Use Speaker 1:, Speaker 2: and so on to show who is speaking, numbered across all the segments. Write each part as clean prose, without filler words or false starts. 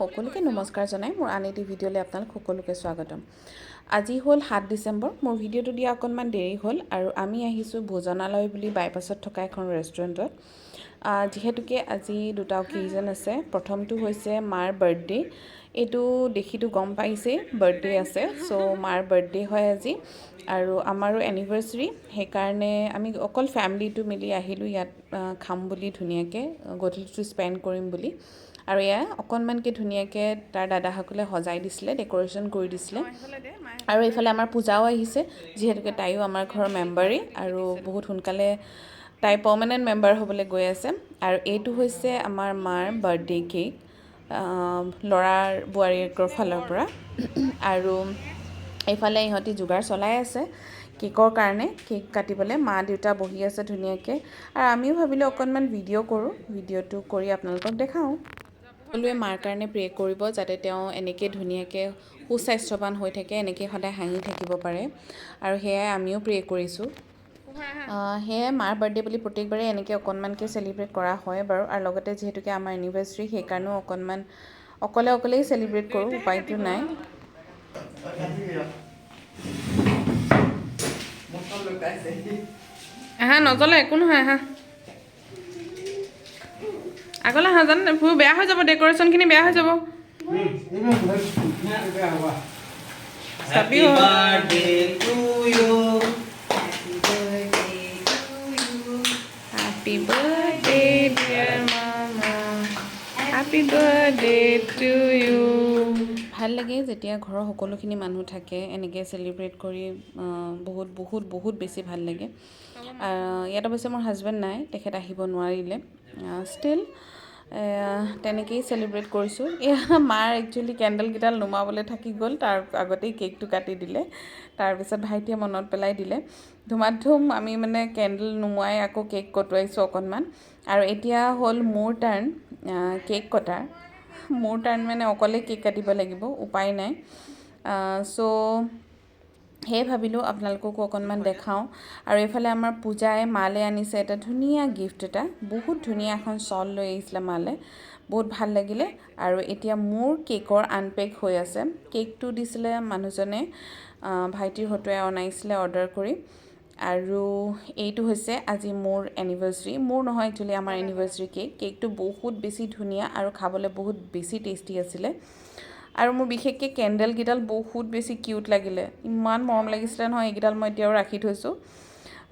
Speaker 1: সকলোকে নমস্কাৰ জনাই মোৰ আন এটি ভিডিঅ'লৈ আপোনালোক সকলোকে স্বাগতম। আজি হ'ল 7 ডিচেম্বৰ। মোৰ ভিডিঅ'টো দিয়া অকণমান দেৰি হ'ল আৰু আমি আহিছোঁ ভোজনালয় বুলি বাইপাছত থকা এখন ৰেষ্টুৰেণ্টত। যিহেতুকে আজি দুটা অকেজন আছে। প্ৰথমটো হৈছে মাৰ বাৰ্থডে। এইটো দেখিটো গম পাইছেই বাৰ্থডে আছে, চ' মাৰ বাৰ্থডে হয় আজি আৰু আমাৰো এনিভাৰ্চাৰী। সেইকাৰণে আমি অকল ফেমিলিটো মিলি আহিলোঁ ইয়াত খাম বুলি, ধুনীয়াকৈ গধূলিটো স্পেণ্ড কৰিম বুলি। আৰু এয়া অকণমানকৈ ধুনীয়াকৈ তাৰ দাদাসকলে সজাই দিছিলে, ডেক'ৰেশ্যন কৰি দিছিলে। আৰু এইফালে আমাৰ পূজাও আহিছে, যিহেতুকে তাইও আমাৰ ঘৰৰ মেম্বাৰেই আৰু বহুত সোনকালে তাই পাৰ্মানেণ্ট মেম্বাৰ হ'বলৈ গৈ আছে। আৰু এইটো হৈছে আমাৰ মাৰ বাৰ্থডে কেক, ল'ৰাৰ বোৱাৰীয়েকৰ ফালৰ পৰা। আৰু এইফালে ইহঁতি যোগাৰ চলাই আছে কেকৰ কাৰণে, কেক কাটিবলৈ। মা দেউতা বহি আছে ধুনীয়াকৈ আৰু আমিও ভাবিলোঁ অকণমান ভিডিঅ' কৰোঁ, ভিডিঅ'টো কৰি আপোনালোকক দেখাওঁ। সকলোৱে মাৰ কাৰণে প্ৰে কৰিব যাতে তেওঁ এনেকৈ ধুনীয়াকৈ সুস্বাস্থ্যৱান হৈ থাকে, এনেকৈ সদায় হাঁহি থাকিব পাৰে। আৰু সেয়াই আমিও প্ৰে কৰিছোঁ। সেয়াই মাৰ বাৰ্থডে বুলি প্ৰত্যেকবাৰে এনেকৈ অকণমানকৈ চেলিব্ৰেট কৰা হয় বাৰু। আৰু লগতে যিহেতুকে আমাৰ এনিভাৰ্চাৰী, সেইকাৰণেও অকণমান অকলেই চেলিব্ৰেট কৰোঁ, উপায়টো নাই। আহা নজ্বলে, একো নহয়, আহা আগলৈ আহা। জানে বেয়া হৈ যাব, ডেক'ৰেশ্যনখিনি বেয়া হৈ যাব।
Speaker 2: Happy birthday to you.
Speaker 1: Happy birthday dear mama, happy birthday to you. ভাল লাগে যেতিয়া ঘৰৰ সকলোখিনি মানুহ থাকে, এনেকৈ চেলিব্ৰেট কৰি বহুত বেছি ভাল লাগে। ইয়াত অৱশ্যে মোৰ হাজবেণ্ড নাই, তেখেত আহিব নোৱাৰিলে। ষ্টিল তেনেকেই চেলিব্ৰেট কৰিছোঁ। এয়া মাৰ একচুৱেলি কেণ্ডেলকেইডাল নুমাবলৈ থাকি গ'ল, তাৰ আগতেই কেকটো কাটি দিলে। তাৰপিছত ভাইটিয়ে মনত পেলাই দিলে। ধুমাধুম আমি মানে কেণ্ডেল নুমুৱাই আকৌ কেক কটোৱাইছোঁ অকণমান। আৰু এতিয়া হ'ল মোৰ টাৰ্ণ কেক কটাৰ। মোৰ টাৰ্ণ মানে অকলে কেক কাটিব লাগিব, উপায় নাই। চ' সেয়ে ভাবিলোঁ আপোনালোককো অকণমান দেখাওঁ। আৰু এইফালে আমাৰ পূজাই মালৈ আনিছে এটা ধুনীয়া গিফ্ট এটা, বহুত ধুনীয়া এখন শ্বল লৈ আহিছিলে মালৈ, বহুত ভাল লাগিলে। আৰু এতিয়া মোৰ কেকৰ আনপেক হৈ আছে। কেকটো দিছিলে মানুহজনে, ভাইটিৰ হতুৱাই অনাইছিলে অৰ্ডাৰ কৰি। আৰু এইটো হৈছে আজি মোৰ এনিভাৰ্চাৰী, মোৰ নহয় একচুৱেলি আমাৰ এনিভাৰ্চাৰী কেকটো বহুত বেছি ধুনীয়া আৰু খাবলৈ বহুত বেছি টেষ্টি আছিলে। আৰু মোৰ বিশেষকৈ কেণ্ডেলকেইডাল বহুত বেছি কিউট লাগিলে, ইমান মৰম লাগিছিলে নহয়। এইকেইডাল মই এতিয়াও ৰাখি থৈছোঁ।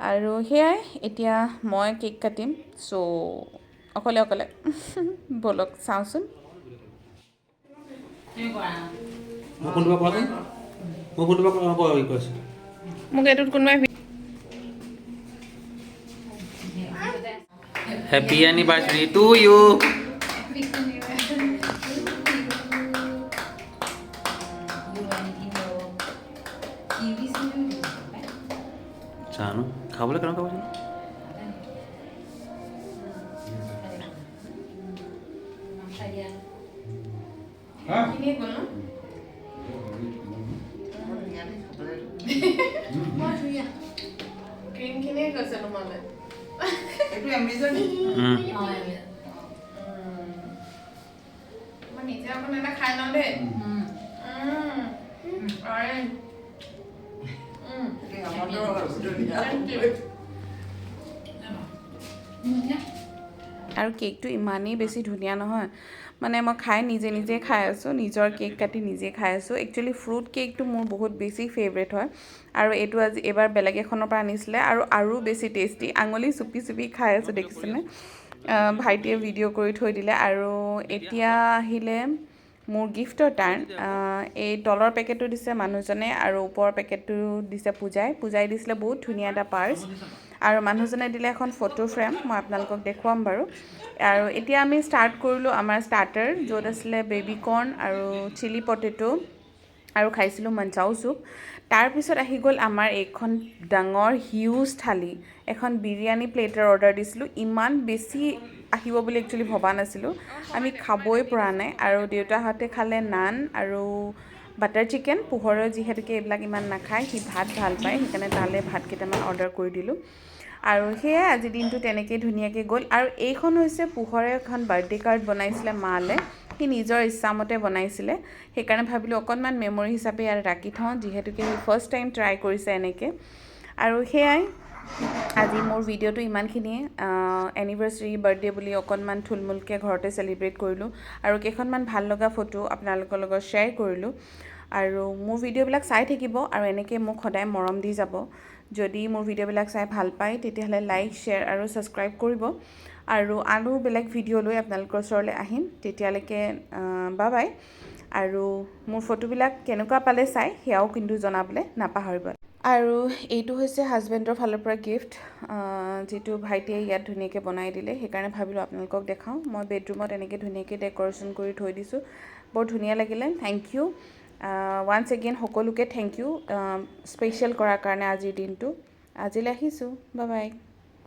Speaker 1: আৰু সেয়াই এতিয়া মই কেক কাটিম, চ' অকলে ব'লক চাওঁচোন। মোক এইটোত কোনোবাই
Speaker 2: Happy anniversary to you. জানো খাবলৈ কেনেকুৱা পাইছে?
Speaker 1: ক্ৰীমখিনিয়ে কৈছে তোমালৈ। মই নিজে অকণ এটা খাই লওঁ দেই। আৰু কেকটো ইমানেই বেছি ধুনীয়া নহয়, মানে মই নিজে খাই আছোঁ, নিজৰ কেক কাটি নিজে খাই আছোঁ। একচুৱেলি ফ্ৰুট কেকটো মোৰ বহুত বেছি ফেভৰেট হয়। আৰু এইটো এইবাৰ বেলেগ এখনৰ পৰা আনিছিলে আৰু বেছি টেষ্টি। আঙুলি চুপি খাই আছোঁ, দেখিছেনে? ভাইটিয়ে ভিডিঅ' কৰি থৈ দিলে। আৰু এতিয়া আহিলে মোৰ গিফ্টৰ টাৰ্ণ। এই তলৰ পেকেটটো দিছে মানুহজনে আৰু ওপৰৰ পেকেটটো দিছে পূজাই দিছিলে বহুত ধুনীয়া এটা পাৰ্চ। আৰু মানুহজনে দিলে এখন ফটো ফ্ৰেম, মই আপোনালোকক দেখুৱাম বাৰু। আৰু এতিয়া আমি ষ্টাৰ্ট কৰিলোঁ আমাৰ ষ্টাৰ্টাৰ, য'ত আছিলে বেবী কৰ্ণ আৰু চিলি পটেটো আৰু খাইছিলোঁ মঞ্চাও চুপ। তাৰপিছত আহি গ'ল আমাৰ এইখন ডাঙৰ হিউজ থালি, এখন বিৰিয়ানী প্লেটাৰ অৰ্ডাৰ দিছিলোঁ। ইমান বেছি আহিব বুলি একচুৱেলি ভবা নাছিলোঁ, আমি খাবই পৰা নাই। আৰু দেউতাহঁতে খালে নান আৰু বাটাৰ চিকেন। পোহৰৰ যিহেতুকে এইবিলাক ইমান নাখায়, সি ভাত ভাল পায়, সেইকাৰণে তালৈ ভাত কেইটামান অৰ্ডাৰ কৰি দিলোঁ। আৰু সেয়াই আজিৰ দিনটো তেনেকৈ ধুনীয়াকৈ গ'ল আৰু এইখন হৈছে পোহৰে এখন বাৰ্থডে কাৰ্ড বনাইছিলে মালে সি নিজৰ ইচ্ছামতে বনাইছিলে সেইকাৰণে ভাবিলোঁ অকণমান মেমৰি হিচাপে ইয়াত ৰাখি থওঁ যিহেতুকে সি ফাৰ্ষ্ট টাইম ট্ৰাই কৰিছে এনেকৈ আৰু সেয়াই আজি মোৰ ভিডিঅ'টো ইমানখিনিয়ে এনিভাৰ্চাৰী বাৰ্থডে বুলি অকণমান থুলমূলকৈ ঘৰতে চেলিব্ৰেট কৰিলোঁ আৰু কেইখনমান ভাল লগা ফটো আপোনালোকৰ লগত শ্বেয়াৰ কৰিলোঁ আৰু মোৰ ভিডিঅ'বিলাক চাই থাকিব আৰু এনেকৈ মোক সদায় মৰম দি যাব যদি মোৰ ভিডিঅ'বিলাক চাই ভাল পায় তেতিয়াহ'লে লাইক শ্বেয়াৰ আৰু ছাবস্ক্ৰাইব কৰিব আৰু বেলেগ ভিডিঅ' লৈ আপোনালোকৰ ওচৰলৈ আহিম তেতিয়ালৈকে বাই বাই আৰু মোৰ ফটোবিলাক কেনেকুৱা পালে চাই সেয়াও কিন্তু জনাবলৈ নাপাহৰিব আৰু এইটো হৈছে হাজবেণ্ডৰ ফালৰ পৰা গিফ্ট যিটো ভাইটিয়ে ইয়াত ধুনীয়াকৈ বনাই দিলে সেইকাৰণে ভাবিলোঁ আপোনালোকক দেখাওঁ মই বেডৰুমত এনেকৈ ধুনীয়াকৈ ডেক'ৰেশ্যন কৰি থৈ দিছোঁ বৰ ধুনীয়া লাগিলে থেংক ইউ ওৱান্স এগেইন সকলোকে থেংক ইউ স্পেচিয়েল কৰাৰ কাৰণে আজিৰ দিনটো আজিলৈ আহিছোঁ বাই বাই